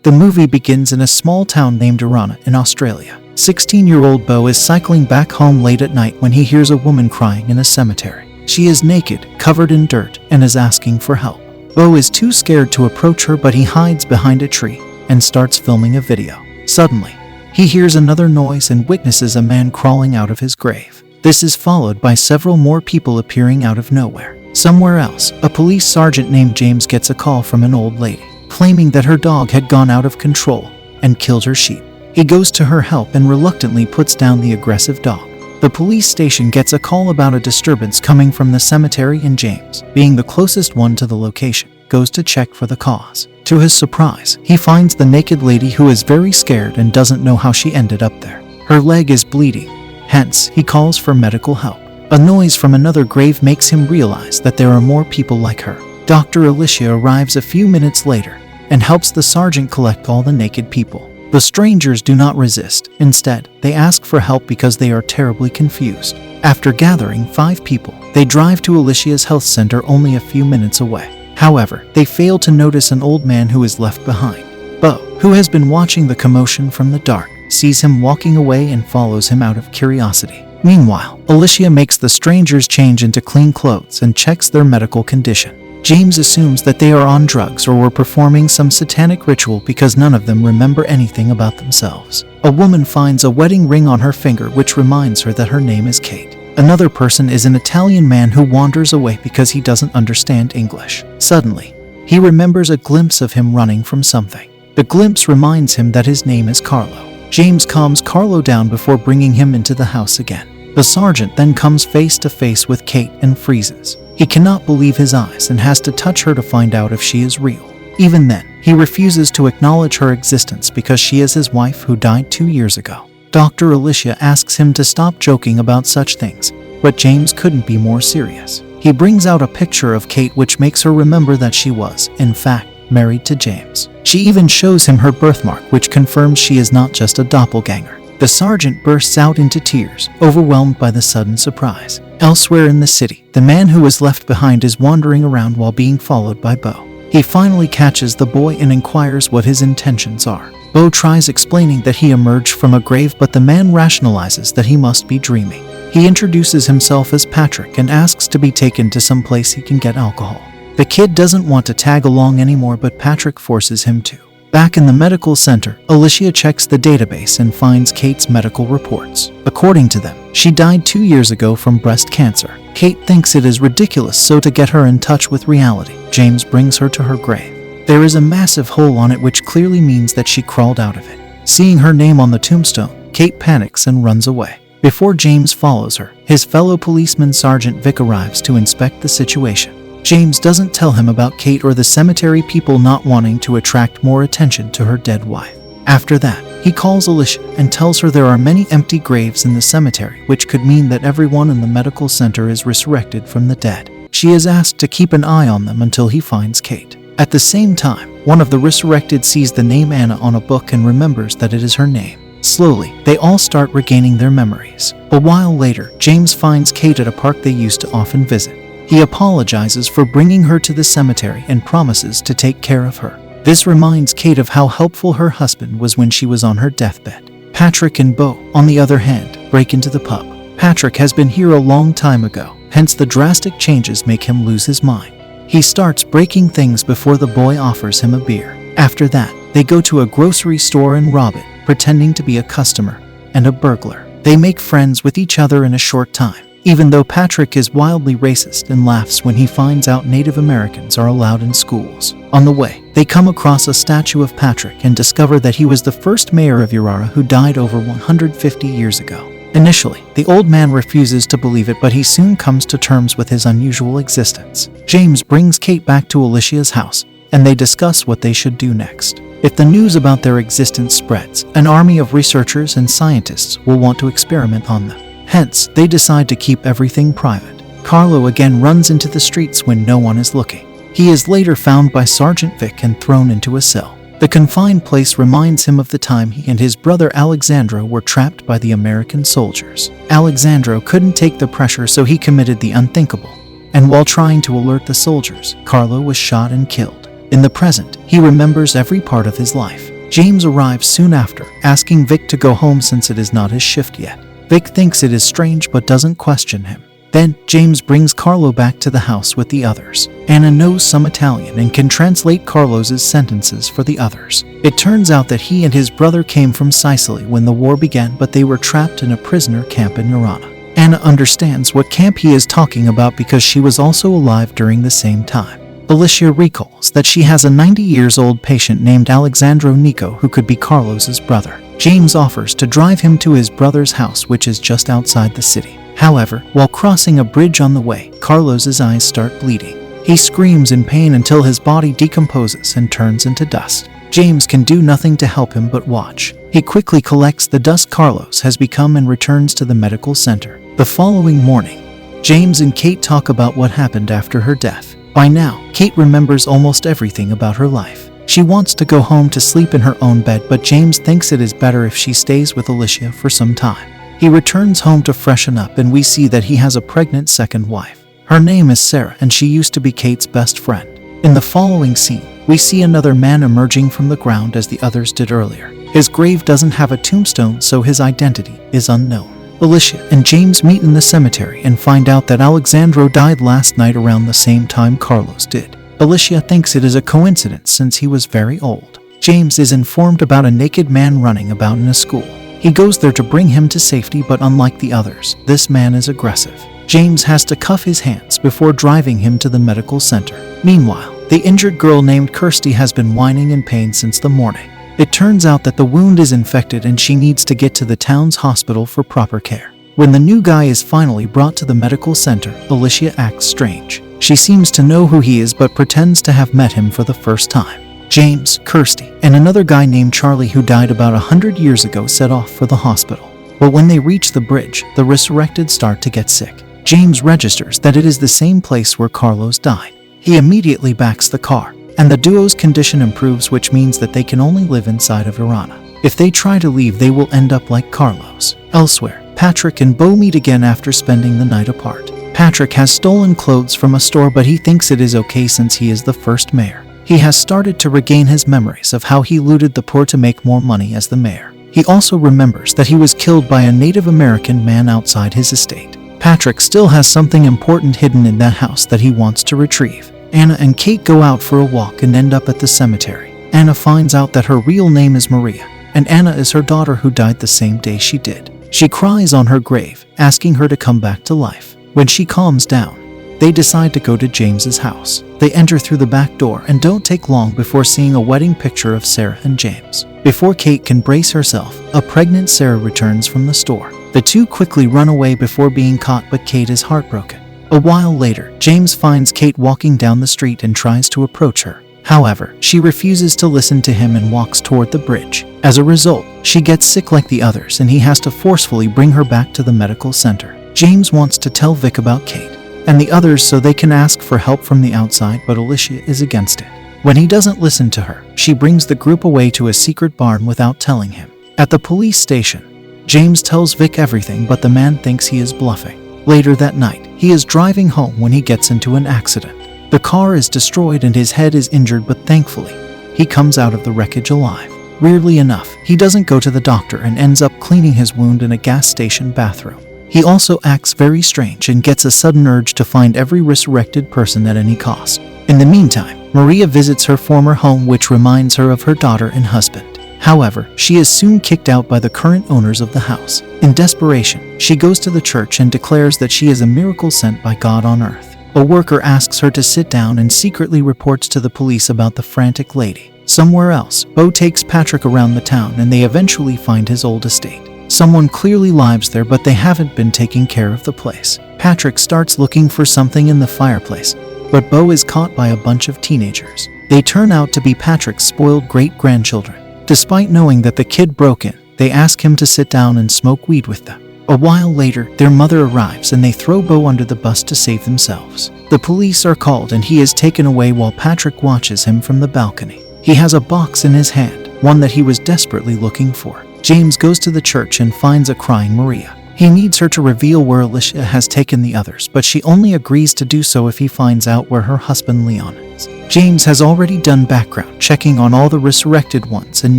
The movie begins in a small town named Arana in Australia. 16-year-old Bo is cycling back home late at night when he hears a woman crying in a cemetery. She is naked, covered in dirt, and is asking for help. Bo is too scared to approach her, but he hides behind a tree and starts filming a video. Suddenly, he hears another noise and witnesses a man crawling out of his grave. This is followed by several more people appearing out of nowhere. Somewhere else, a police sergeant named James gets a call from an old lady, claiming that her dog had gone out of control and killed her sheep. He goes to her help and reluctantly puts down the aggressive dog. The police station gets a call about a disturbance coming from the cemetery, and James, being the closest one to the location, goes to check for the cause. To his surprise, he finds the naked lady, who is very scared and doesn't know how she ended up there. Her leg is bleeding, hence he calls for medical help. A noise from another grave makes him realize that there are more people like her. Dr. Alicia arrives a few minutes later and helps the sergeant collect all the naked people. The strangers do not resist. Instead, they ask for help because they are terribly confused. After gathering 5 people, they drive to Alicia's health center only a few minutes away. However, they fail to notice an old man who is left behind. Bo, who has been watching the commotion from the dark, sees him walking away and follows him out of curiosity. Meanwhile, Alicia makes the strangers change into clean clothes and checks their medical condition. James assumes that they are on drugs or were performing some satanic ritual because none of them remember anything about themselves. A woman finds a wedding ring on her finger which reminds her that her name is Kate. Another person is an Italian man who wanders away because he doesn't understand English. Suddenly, he remembers a glimpse of him running from something. The glimpse reminds him that his name is Carlo. James calms Carlo down before bringing him into the house again. The sergeant then comes face to face with Kate and freezes. He cannot believe his eyes and has to touch her to find out if she is real. Even then, he refuses to acknowledge her existence because she is his wife who died 2 years ago. Dr. Alicia asks him to stop joking about such things, but James couldn't be more serious. He brings out a picture of Kate which makes her remember that she was, in fact, married to James. She even shows him her birthmark, which confirms she is not just a doppelganger. The sergeant bursts out into tears, overwhelmed by the sudden surprise. Elsewhere in the city, the man who was left behind is wandering around while being followed by Bo. He finally catches the boy and inquires what his intentions are. Bo tries explaining that he emerged from a grave, but the man rationalizes that he must be dreaming. He introduces himself as Patrick and asks to be taken to some place he can get alcohol. The kid doesn't want to tag along anymore, but Patrick forces him to. Back in the medical center, Alicia checks the database and finds Kate's medical reports. According to them, she died 2 years ago from breast cancer. Kate thinks it is ridiculous, so to get her in touch with reality, James brings her to her grave. There is a massive hole on it which clearly means that she crawled out of it. Seeing her name on the tombstone, Kate panics and runs away. Before James follows her, his fellow policeman Sergeant Vic arrives to inspect the situation. James doesn't tell him about Kate or the cemetery people not wanting to attract more attention to her dead wife. After that, he calls Alicia and tells her there are many empty graves in the cemetery, which could mean that everyone in the medical center is resurrected from the dead. She is asked to keep an eye on them until he finds Kate. At the same time, one of the resurrected sees the name Anna on a book and remembers that it is her name. Slowly, they all start regaining their memories. A while later, James finds Kate at a park they used to often visit. He apologizes for bringing her to the cemetery and promises to take care of her. This reminds Kate of how helpful her husband was when she was on her deathbed. Patrick and Bo, on the other hand, break into the pub. Patrick has been here a long time ago, hence the drastic changes make him lose his mind. He starts breaking things before the boy offers him a beer. After that, they go to a grocery store and rob it, pretending to be a customer and a burglar. They make friends with each other in a short time, even though Patrick is wildly racist and laughs when he finds out Native Americans are allowed in schools. On the way, they come across a statue of Patrick and discover that he was the first mayor of Urara who died over 150 years ago. Initially, the old man refuses to believe it, but he soon comes to terms with his unusual existence. James brings Kate back to Alicia's house, and they discuss what they should do next. If the news about their existence spreads, an army of researchers and scientists will want to experiment on them. Hence, they decide to keep everything private. Carlo again runs into the streets when no one is looking. He is later found by Sergeant Vic and thrown into a cell. The confined place reminds him of the time he and his brother Alexandro were trapped by the American soldiers. Alexandro couldn't take the pressure, so he committed the unthinkable. And while trying to alert the soldiers, Carlo was shot and killed. In the present, he remembers every part of his life. James arrives soon after, asking Vic to go home since it is not his shift yet. Vic thinks it is strange but doesn't question him. Then, James brings Carlo back to the house with the others. Anna knows some Italian and can translate Carlos's sentences for the others. It turns out that he and his brother came from Sicily when the war began, but they were trapped in a prisoner camp in Urana. Anna understands what camp he is talking about because she was also alive during the same time. Alicia recalls that she has a 90-year-old patient named Alexandro Nico who could be Carlos's brother. James offers to drive him to his brother's house, which is just outside the city. However, while crossing a bridge on the way, Carlos's eyes start bleeding. He screams in pain until his body decomposes and turns into dust. James can do nothing to help him but watch. He quickly collects the dust Carlos has become and returns to the medical center. The following morning, James and Kate talk about what happened after her death. By now, Kate remembers almost everything about her life. She wants to go home to sleep in her own bed, but James thinks it is better if she stays with Alicia for some time. He returns home to freshen up, and we see that he has a pregnant second wife. Her name is Sarah, and she used to be Kate's best friend. In the following scene, we see another man emerging from the ground as the others did earlier. His grave doesn't have a tombstone, so his identity is unknown. Alicia and James meet in the cemetery and find out that Alexandro died last night around the same time Carlos did. Alicia thinks it is a coincidence since he was very old. James is informed about a naked man running about in a school. He goes there to bring him to safety, but unlike the others, this man is aggressive. James has to cuff his hands before driving him to the medical center. Meanwhile, the injured girl named Kirsty has been whining in pain since the morning. It turns out that the wound is infected and she needs to get to the town's hospital for proper care. When the new guy is finally brought to the medical center, Alicia acts strange. She seems to know who he is but pretends to have met him for the first time. James, Kirsty, and another guy named Charlie who died about 100 years ago set off for the hospital. But when they reach the bridge, the resurrected start to get sick. James registers that it is the same place where Carlos died. He immediately backs the car, and the duo's condition improves, which means that they can only live inside of Urana. If they try to leave, they will end up like Carlos. Elsewhere, Patrick and Beau meet again after spending the night apart. Patrick has stolen clothes from a store, but he thinks it is okay since he is the first mayor. He has started to regain his memories of how he looted the poor to make more money as the mayor. He also remembers that he was killed by a Native American man outside his estate. Patrick still has something important hidden in that house that he wants to retrieve. Anna and Kate go out for a walk and end up at the cemetery. Anna finds out that her real name is Maria, and Anna is her daughter who died the same day she did. She cries on her grave, asking her to come back to life. When she calms down, they decide to go to James's house. They enter through the back door and don't take long before seeing a wedding picture of Sarah and James. Before Kate can brace herself, a pregnant Sarah returns from the store. The two quickly run away before being caught, but Kate is heartbroken. A while later, James finds Kate walking down the street and tries to approach her. However, she refuses to listen to him and walks toward the bridge. As a result, she gets sick like the others and he has to forcefully bring her back to the medical center. James wants to tell Vic about Kate and the others so they can ask for help from the outside, but Alicia is against it. When he doesn't listen to her, she brings the group away to a secret barn without telling him. At the police station, James tells Vic everything, but the man thinks he is bluffing. Later that night, he is driving home when he gets into an accident. The car is destroyed and his head is injured, but thankfully, he comes out of the wreckage alive. Weirdly enough, he doesn't go to the doctor and ends up cleaning his wound in a gas station bathroom. He also acts very strange and gets a sudden urge to find every resurrected person at any cost. In the meantime, Maria visits her former home, which reminds her of her daughter and husband. However, she is soon kicked out by the current owners of the house. In desperation, she goes to the church and declares that she is a miracle sent by God on earth. A worker asks her to sit down and secretly reports to the police about the frantic lady. Somewhere else, Beau takes Patrick around the town and they eventually find his old estate. Someone clearly lives there, but they haven't been taking care of the place. Patrick starts looking for something in the fireplace, but Beau is caught by a bunch of teenagers. They turn out to be Patrick's spoiled great-grandchildren. Despite knowing that the kid broke in, they ask him to sit down and smoke weed with them. A while later, their mother arrives and they throw Beau under the bus to save themselves. The police are called and he is taken away while Patrick watches him from the balcony. He has a box in his hand, one that he was desperately looking for. James goes to the church and finds a crying Maria. He needs her to reveal where Alicia has taken the others, but she only agrees to do so if he finds out where her husband Leon is. James has already done background checking on all the resurrected ones and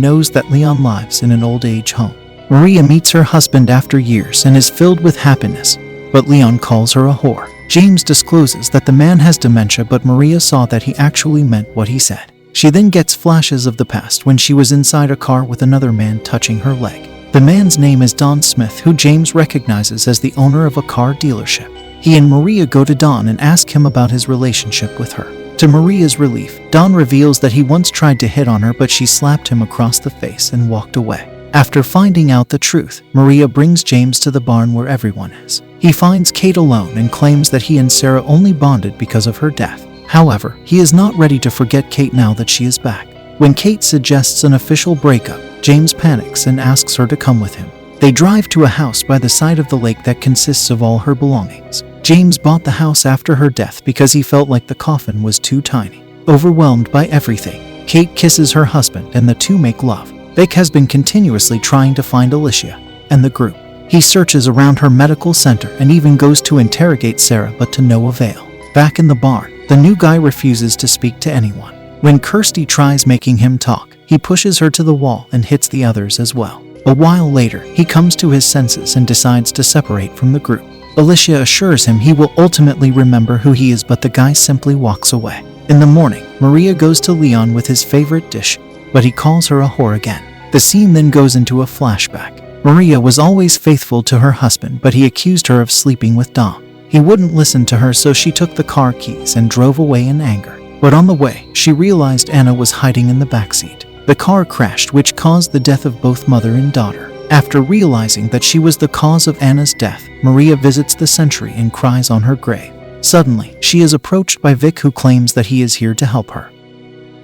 knows that Leon lives in an old age home. Maria meets her husband after years and is filled with happiness, but Leon calls her a whore. James discloses that the man has dementia, but Maria saw that he actually meant what he said. She then gets flashes of the past when she was inside a car with another man touching her leg. The man's name is Don Smith, who James recognizes as the owner of a car dealership. He and Maria go to Don and ask him about his relationship with her. To Maria's relief, Don reveals that he once tried to hit on her, but she slapped him across the face and walked away. After finding out the truth, Maria brings James to the barn where everyone is. He finds Kate alone and claims that he and Sarah only bonded because of her death. However, he is not ready to forget Kate now that she is back. When Kate suggests an official breakup, James panics and asks her to come with him. They drive to a house by the side of the lake that consists of all her belongings. James bought the house after her death because he felt like the coffin was too tiny. Overwhelmed by everything, Kate kisses her husband and the two make love. Vic has been continuously trying to find Alicia and the group. He searches around her medical center and even goes to interrogate Sarah, but to no avail. Back in the barn, the new guy refuses to speak to anyone. When Kirsty tries making him talk, he pushes her to the wall and hits the others as well. A while later, he comes to his senses and decides to separate from the group. Alicia assures him he will ultimately remember who he is, but the guy simply walks away. In the morning, Maria goes to Leon with his favorite dish, but he calls her a whore again. The scene then goes into a flashback. Maria was always faithful to her husband, but he accused her of sleeping with Dom. He wouldn't listen to her, so she took the car keys and drove away in anger. But on the way, she realized Anna was hiding in the backseat. The car crashed, which caused the death of both mother and daughter. After realizing that she was the cause of Anna's death, Maria visits the cemetery and cries on her grave. Suddenly, she is approached by Vic, who claims that he is here to help her.